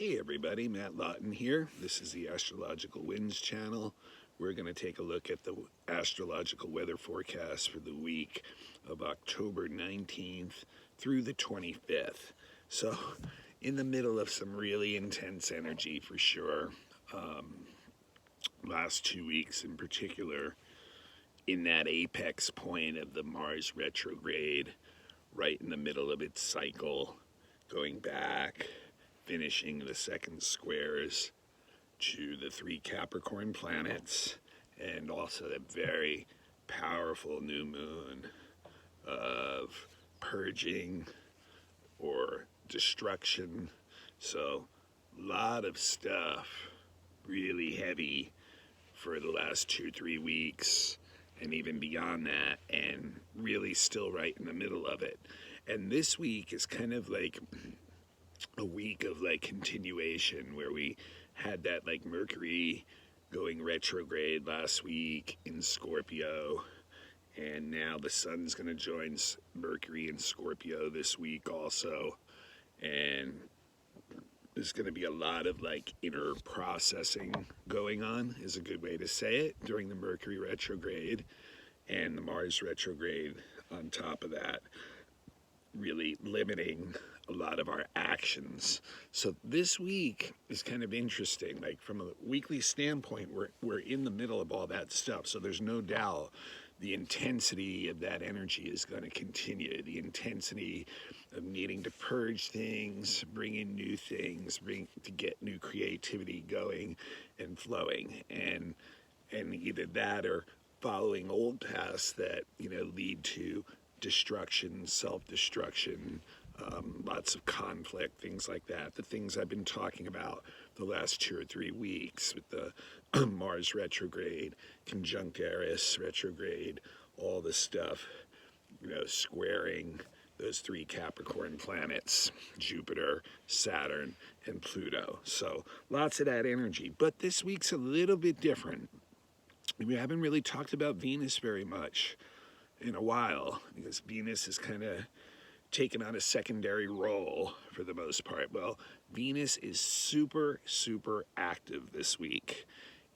Hey everybody, Matt Lawton here. This is the Astrological Winds channel. We're going to take a look at the astrological weather forecast for the week of October 19th through the 25th. So, in the middle of some really intense energy for sure. Last 2 weeks in particular, in that apex point of the Mars retrograde, right in the middle of its cycle, going back, finishing the second squares to the 3 Capricorn planets, and also the very powerful new moon of purging or destruction. So a lot of stuff really heavy for the last 2-3 weeks and even beyond that, and really still right in the middle of it. And this week is kind of like a week of like continuation, where we had that like Mercury going retrograde last week in Scorpio, and now the sun's going to join Mercury in Scorpio this week also, and there's going to be a lot of like inner processing going on, is a good way to say it, during the Mercury retrograde and the Mars retrograde on top of that, really limiting a lot of our actions. So this week is kind of interesting. Like from a weekly standpoint, we're in the middle of all that stuff. So there's no doubt the intensity of that energy is going to continue. The intensity of needing to purge things, bring in new things, to get new creativity going and flowing, and either that or following old paths that lead to destruction, self-destruction, lots of conflict, things like that. The things I've been talking about the last 2 or 3 weeks with the Mars retrograde, conjunct Eris retrograde, all the stuff, squaring those 3 Capricorn planets, Jupiter, Saturn, and Pluto. So lots of that energy. But this week's a little bit different. We haven't really talked about Venus very much in a while, because Venus is kind of taken on a secondary role for the most part. Well, Venus is super, super active this week.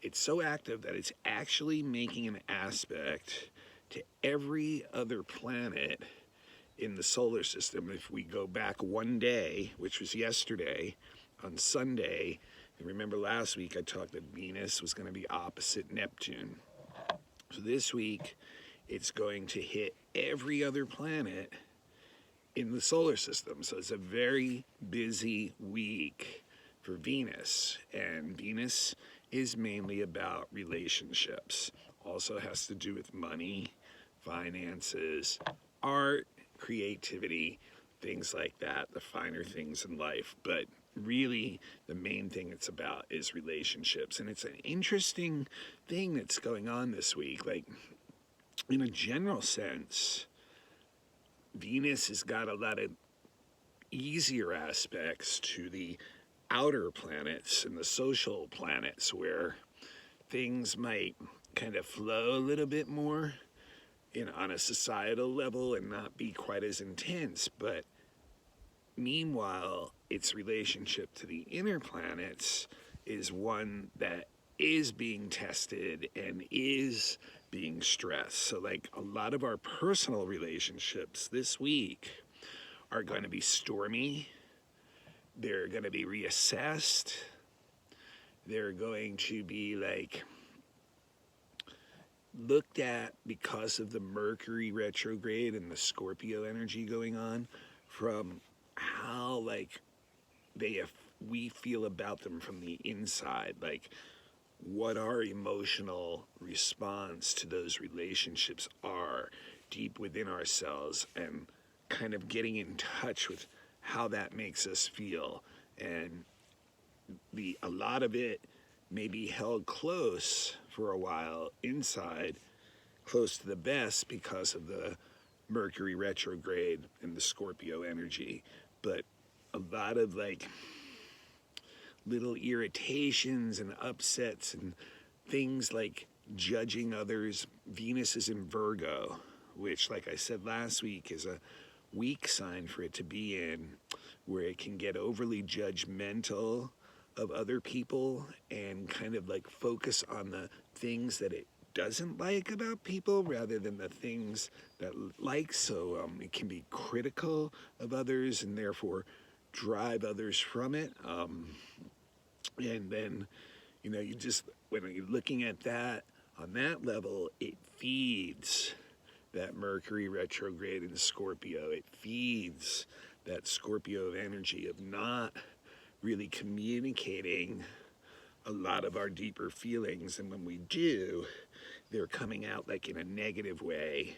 It's so active that it's actually making an aspect to every other planet in the solar system. If we go back one day, which was yesterday, on Sunday, and remember last week I talked that Venus was going to be opposite Neptune. So this week, it's going to hit every other planet in the solar system. So it's a very busy week for Venus. And Venus is mainly about relationships. Also has to do with money, finances, art, creativity, things like that, the finer things in life. But really, the main thing it's about is relationships. And it's an interesting thing that's going on this week. Like, in a general sense, Venus has got a lot of easier aspects to the outer planets and the social planets, where things might kind of flow a little bit more on a societal level and not be quite as intense. But meanwhile, its relationship to the inner planets is one that is being tested and is being stressed. So like a lot of our personal relationships this week are going to be stormy. They're going to be reassessed. They're going to be like looked at, because of the Mercury retrograde and the Scorpio energy going on, from how like we feel about them from the inside. Like, what our emotional response to those relationships are deep within ourselves, and kind of getting in touch with how that makes us feel. And a lot of it may be held close for a while inside, close to the best, because of the Mercury retrograde and the Scorpio energy. But a lot of like little irritations and upsets and things like judging others. Venus is in Virgo, which, like I said last week, is a weak sign for it to be in. where it can get overly judgmental of other people and kind of like focus on the things that it doesn't like about people rather than the things that it likes. So it can be critical of others and therefore drive others from it. And then, you just, when you're looking at that on that level, it feeds that Mercury retrograde in Scorpio. It feeds that Scorpio energy of not really communicating a lot of our deeper feelings. And when we do, they're coming out like in a negative way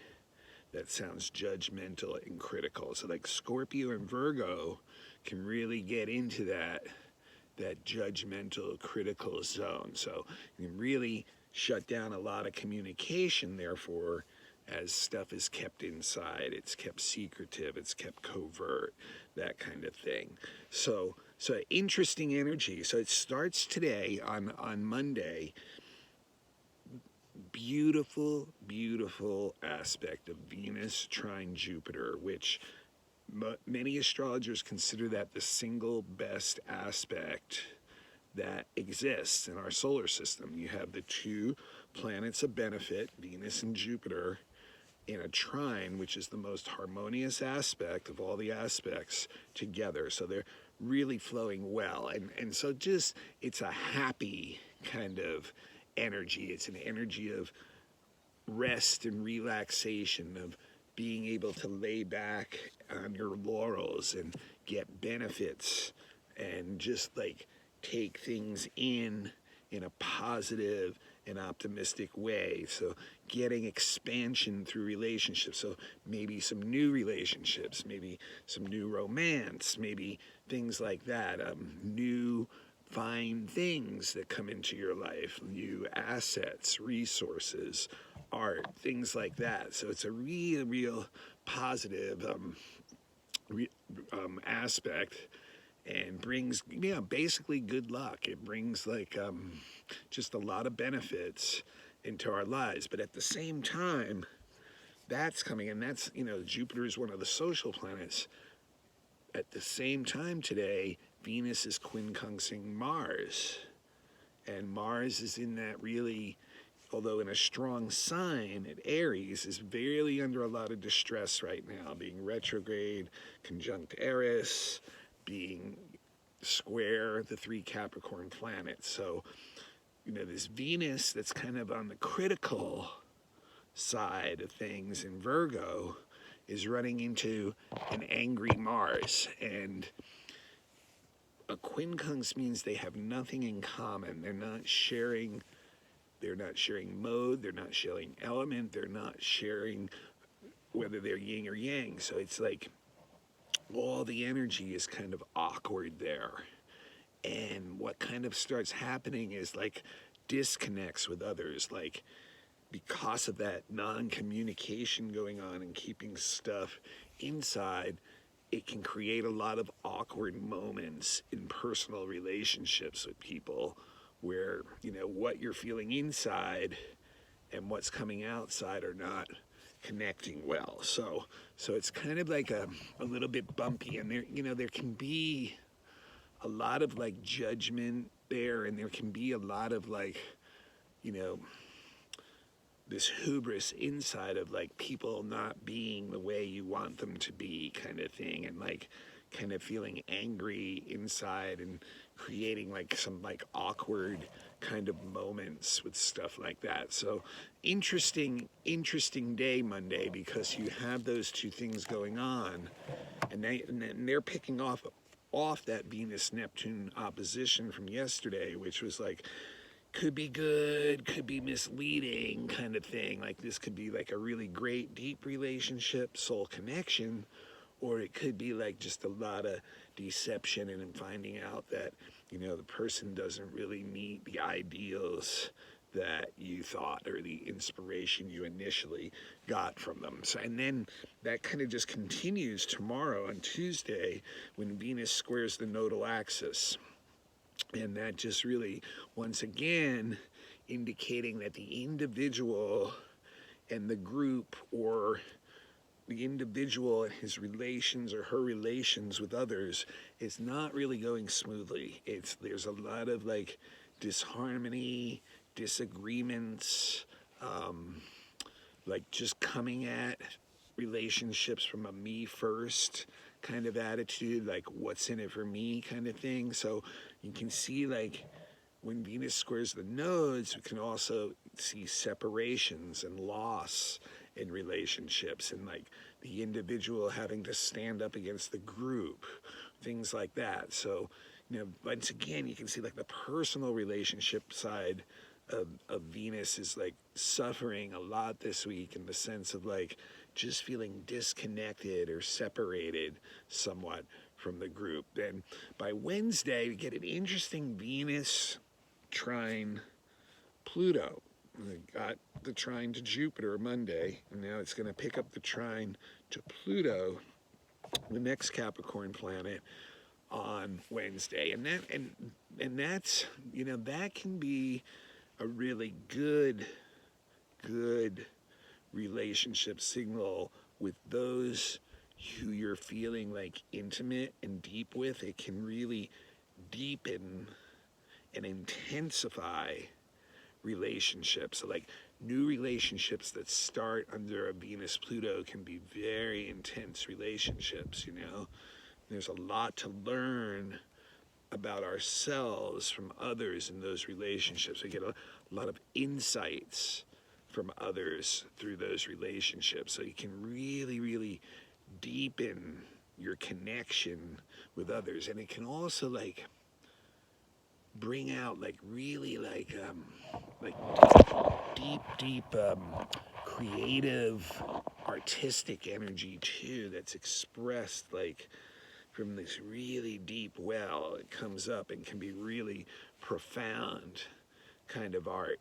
that sounds judgmental and critical. So like Scorpio and Virgo can really get into that judgmental, critical zone. So you can really shut down a lot of communication, therefore, as stuff is kept inside, it's kept secretive, it's kept covert, that kind of thing. So interesting energy. So it starts today on Monday. Beautiful, beautiful aspect of Venus trine Jupiter, which many astrologers consider that the single best aspect that exists in our solar system. You have the two planets of benefit, Venus and Jupiter, in a trine, which is the most harmonious aspect of all the aspects together. So they're really flowing well. And so just, it's a happy kind of energy. It's an energy of rest and relaxation, of being able to lay back on your laurels and get benefits and just like take things in a positive and optimistic way. So getting expansion through relationships. So maybe some new relationships, maybe some new romance, maybe things like that. New fine things that come into your life, new assets, resources, art, things like that. So it's a real positive aspect, and brings basically good luck. It brings like just a lot of benefits into our lives. But at the same time, that's coming, and that's, Jupiter is one of the social planets. At the same time today, Venus is quincunxing Mars, and Mars is in that really, although in a strong sign at Aries, is really under a lot of distress right now, being retrograde, conjunct Eris, being square the three Capricorn planets. So, this Venus that's kind of on the critical side of things in Virgo is running into an angry Mars. And a quincunx means they have nothing in common. They're not sharing mode, they're not sharing element, they're not sharing whether they're yin or yang. So it's like all the energy is kind of awkward there. And what kind of starts happening is like disconnects with others, like because of that non-communication going on and keeping stuff inside, it can create a lot of awkward moments in personal relationships with people where, what you're feeling inside and what's coming outside are not connecting well. So it's kind of like a little bit bumpy, and there can be a lot of like judgment there, and there can be a lot of like, this hubris inside of like people not being the way you want them to be, kind of thing, and like kind of feeling angry inside and creating like some like awkward kind of moments with stuff like that. So interesting day Monday, because you have those two things going on, and they're picking off that Venus-Neptune opposition from yesterday, which was like, could be good, could be misleading kind of thing. Like this could be like a really great deep relationship, soul connection, or it could be like just a lot of deception and finding out that, the person doesn't really meet the ideals that you thought or the inspiration you initially got from them. So, and then that kind of just continues tomorrow on Tuesday when Venus squares the nodal axis. And that just really, once again, indicating that the individual and the group, or the individual and his relations or her relations with others is not really going smoothly. There's a lot of like disharmony, disagreements, like just coming at relationships from a me first kind of attitude, like what's in it for me kind of thing. So you can see like when Venus squares the nodes, we can also see separations and loss in relationships, and like the individual having to stand up against the group, things like that. So, once again, you can see like the personal relationship side of Venus is like suffering a lot this week in the sense of like just feeling disconnected or separated somewhat from the group. Then by Wednesday, we get an interesting Venus trine Pluto. We got the trine to Jupiter Monday, and now it's going to pick up the trine to Pluto, the next Capricorn planet, on Wednesday. And that's, that can be a really good relationship signal with those who you're feeling like intimate and deep with. It can really deepen and intensify relationships. So like new relationships that start under a Venus Pluto can be very intense relationships. There's a lot to learn about ourselves from others in those relationships. We get a lot of insights from others through those relationships. So you can really deepen your connection with others. And it can also like bring out like really like deep creative artistic energy too, that's expressed like from this really deep well. It comes up and can be really profound kind of art,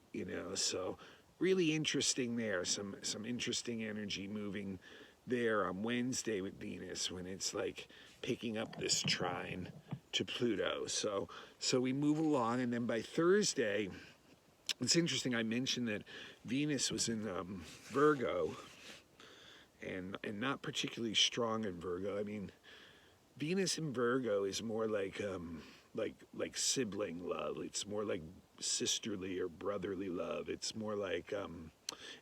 so really interesting there. Some interesting energy moving there on Wednesday with Venus when it's like picking up this trine to Pluto. So we move along, and then by Thursday, it's interesting. I mentioned that Venus was in Virgo, and not particularly strong in Virgo. I mean, Venus in Virgo is more like sibling love. It's more like sisterly or brotherly love. It's more like,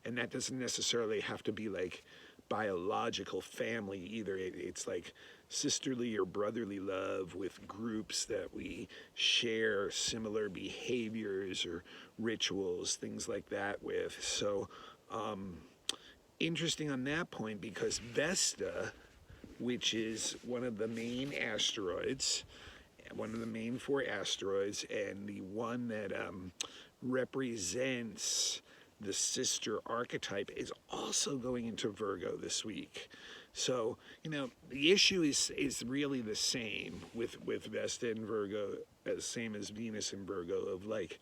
and that doesn't necessarily have to be like biological family either. It's like sisterly or brotherly love with groups that we share similar behaviors or rituals, things like that with. So interesting on that point, because Vesta, which is one of the main asteroids, one of the main 4 asteroids, and the one that represents the sister archetype, is also going into Virgo this week. So, the issue is really the same with Vesta and Virgo, as same as Venus and Virgo, of like,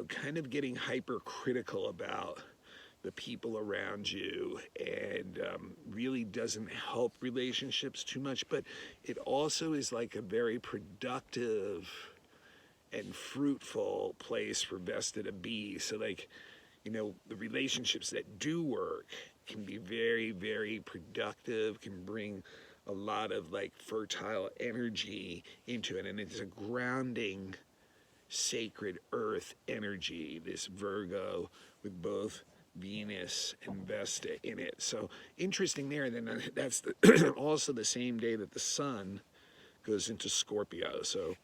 kind of getting hypercritical about the people around you, and really doesn't help relationships too much. But it also is like a very productive and fruitful place for Vesta to be. So like, the relationships that do work can be very productive, can bring a lot of like fertile energy into it, and it's a grounding sacred earth energy, this Virgo with both Venus and Vesta in it. So interesting there. Then that's also the same day that the sun goes into Scorpio. So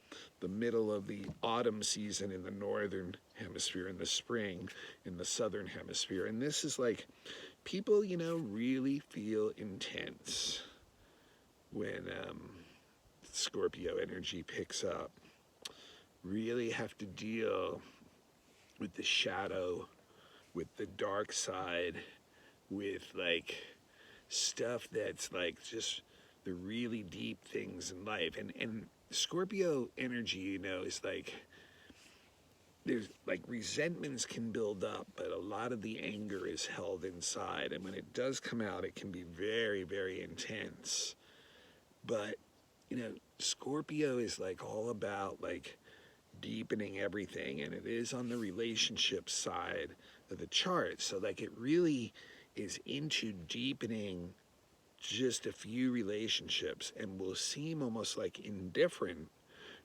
the middle of the autumn season in the northern hemisphere, and the spring in the southern hemisphere. And this is like, people, really feel intense when Scorpio energy picks up. Really have to deal with the shadow, with the dark side, with like stuff that's like just the really deep things in life. And Scorpio energy, is like, there's like resentments can build up, but a lot of the anger is held inside. And when it does come out, it can be very intense. But, Scorpio is like all about like deepening everything, and it is on the relationship side of the chart. So like it really is into deepening just a few relationships and will seem almost like indifferent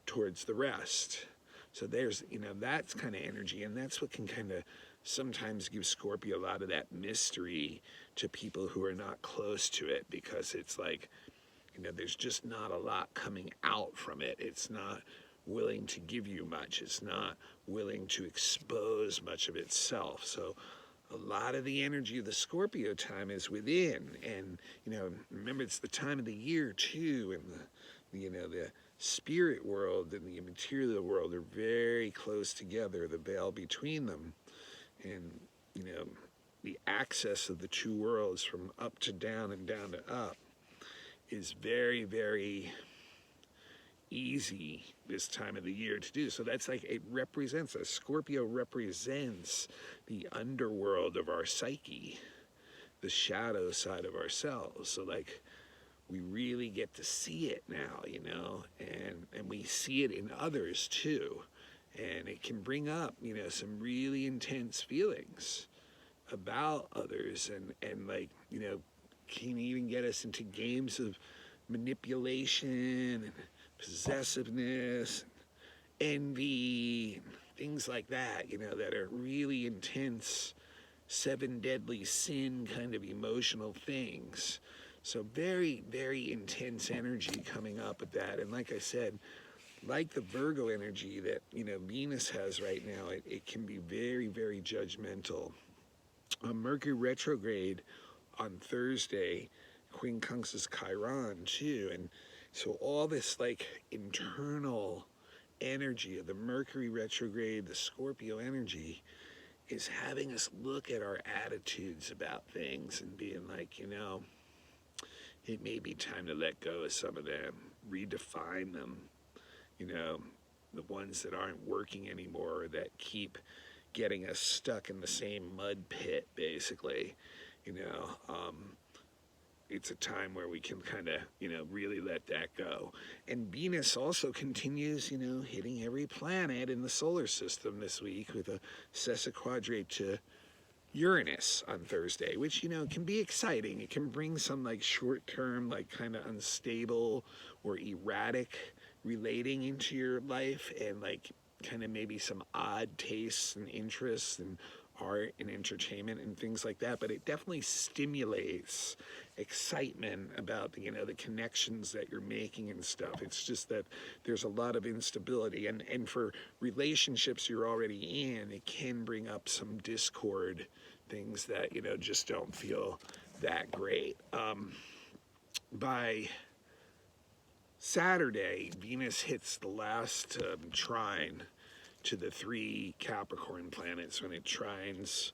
towards the rest. So there's, that's kind of energy, and that's what can kind of sometimes give Scorpio a lot of that mystery to people who are not close to it, because it's like, there's just not a lot coming out from it. It's not willing to give you much. It's not willing to expose much of itself. So a lot of the energy of the Scorpio time is within. And, remember, it's the time of the year too, and the spirit world and the material world are very close together, the veil between them. And, the access of the two worlds from up to down and down to up is very, very easy this time of the year to do. So that's like, Scorpio represents the underworld of our psyche, the shadow side of ourselves. So like, we really get to see it now, and we see it in others too. And it can bring up, some really intense feelings about others, and like, can even get us into games of manipulation and possessiveness, and envy, and things like that, that are really intense, seven deadly sin kind of emotional things. So very, very intense energy coming up with that. And like I said, like the Virgo energy that, Venus has right now, it can be very, very judgmental. Mercury retrograde on Thursday quincunxes Chiron too. And so all this like internal energy of the Mercury retrograde, the Scorpio energy, is having us look at our attitudes about things and being like, it may be time to let go of some of them, redefine them, the ones that aren't working anymore, that keep getting us stuck in the same mud pit, basically. It's a time where we can kind of, really let that go. And Venus also continues, hitting every planet in the solar system this week with a sesquiquadrate to Uranus on Thursday, which, can be exciting. It can bring some like short-term, like kind of unstable or erratic relating into your life, and like kind of maybe some odd tastes and interests and art and entertainment and things like that. But it definitely stimulates excitement about the connections that you're making and stuff. It's just that there's a lot of instability, and for relationships you're already in, it can bring up some discord, things that just don't feel that great. By Saturday, Venus hits the last trine to the 3 Capricorn planets when it trines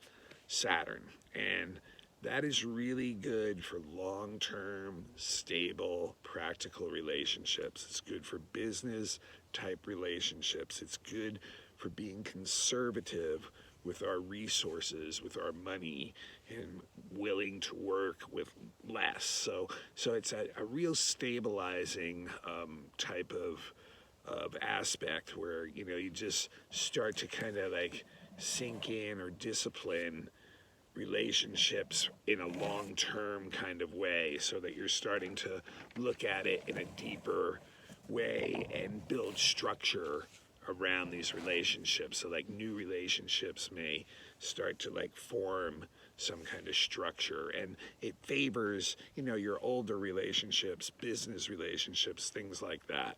Saturn. And that is really good for long-term, stable, practical relationships. It's good for business-type relationships. It's good for being conservative with our resources, with our money, and willing to work with less. So it's a real stabilizing type of aspect where, you just start to kind of like sink in or discipline relationships in a long-term kind of way, so that you're starting to look at it in a deeper way and build structure around these relationships. So like new relationships may start to like form some kind of structure, and it favors, your older relationships, business relationships, things like that.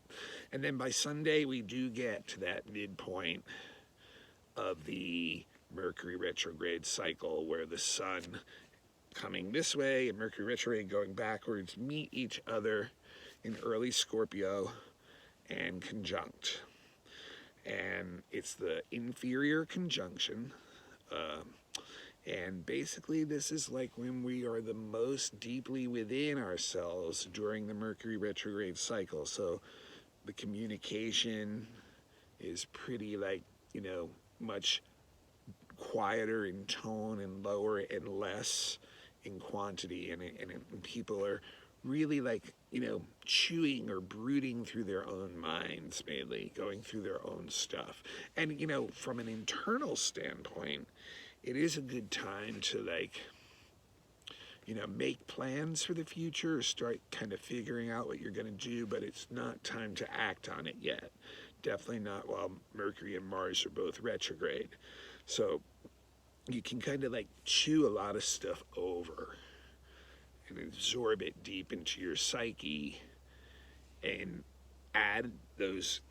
And then by Sunday, we do get to that midpoint of the Mercury retrograde cycle, where the Sun coming this way and Mercury retrograde going backwards meet each other in early Scorpio and conjunct. And it's the inferior conjunction. And basically this is like when we are the most deeply within ourselves during the Mercury retrograde cycle. So the communication is pretty like, much quieter in tone and lower and less in quantity. And people are really like, chewing or brooding through their own minds, mainly going through their own stuff. And, from an internal standpoint, it is a good time to like make plans for the future, or start kind of figuring out what you're going to do, but it's not time to act on it yet. Definitely not while Mercury and Mars are both retrograde. So you can kind of like chew a lot of stuff over and absorb it deep into your psyche and add those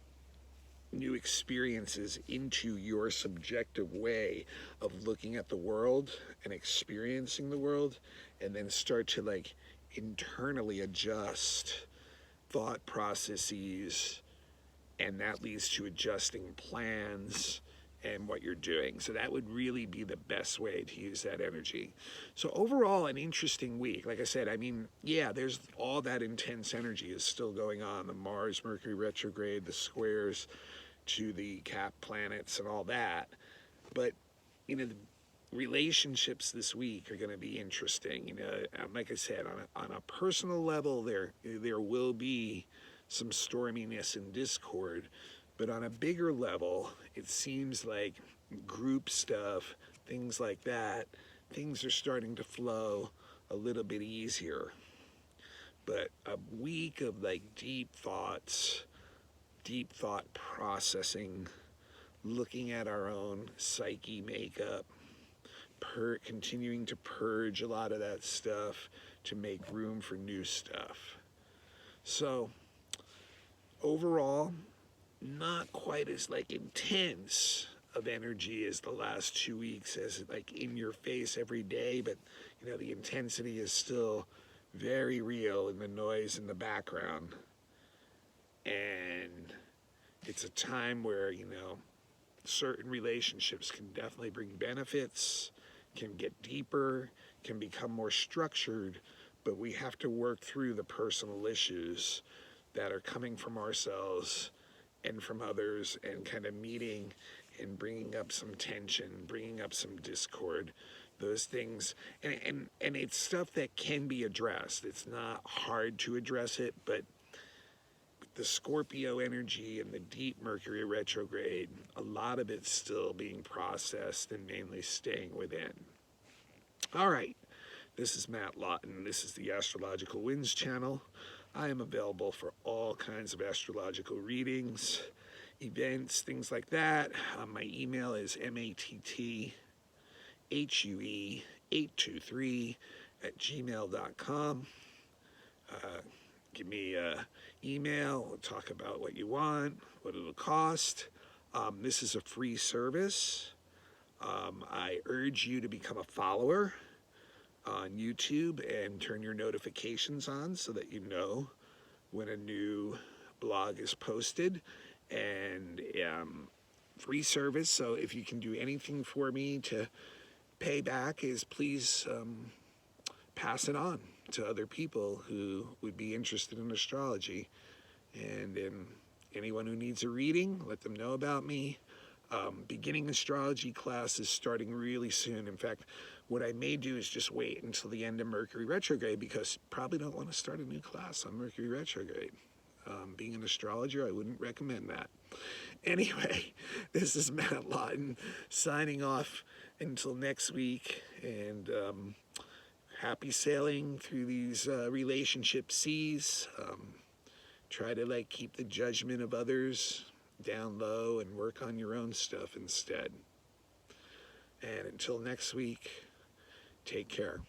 new experiences into your subjective way of looking at the world and experiencing the world, and then start to like internally adjust thought processes, and that leads to adjusting plans and what you're doing. So that would really be the best way to use that energy. So overall, an interesting week. Like I said, I mean, yeah, there's all that intense energy is still going on. The Mars, Mercury retrograde, the squares to the cap planets and all that. But, the relationships this week are going to be interesting. Like I said, on a personal level, there will be some storminess and discord, but on a bigger level, it seems like group stuff, things like that, things are starting to flow a little bit easier. But a week of like deep thought processing, looking at our own psyche makeup, continuing to purge a lot of that stuff to make room for new stuff. So overall, not quite as like intense of energy as the last 2 weeks, as like in your face every day, but the intensity is still very real in the noise in the background. And it's a time where certain relationships can definitely bring benefits, can get deeper, can become more structured, but we have to work through the personal issues that are coming from ourselves and from others, and kind of meeting and bringing up some tension, bringing up some discord, those things. And it's stuff that can be addressed. It's not hard to address it, but the Scorpio energy and the deep Mercury retrograde, a lot of it's still being processed and mainly staying within. All right, this is Matt Lawton. This is the Astrological Winds channel. I am available for all kinds of astrological readings, events, things like that. My email is mattHue823@gmail.com. Give me an email. We'll talk about what you want, what it'll cost. This is a free service. I urge you to become a follower on YouTube and turn your notifications on so that you know when a new blog is posted. And free service, so if you can do anything for me to pay back, is please pass it on to other people who would be interested in astrology. And anyone who needs a reading, let them know about me. Beginning astrology class is starting really soon. In fact, what I may do is just wait until the end of Mercury retrograde, because probably don't want to start a new class on Mercury retrograde. Being an astrologer, I wouldn't recommend that. Anyway, this is Matt Lawton signing off until next week, and happy sailing through these relationship seas. Try to keep the judgment of others down low and work on your own stuff instead. And until next week, take care.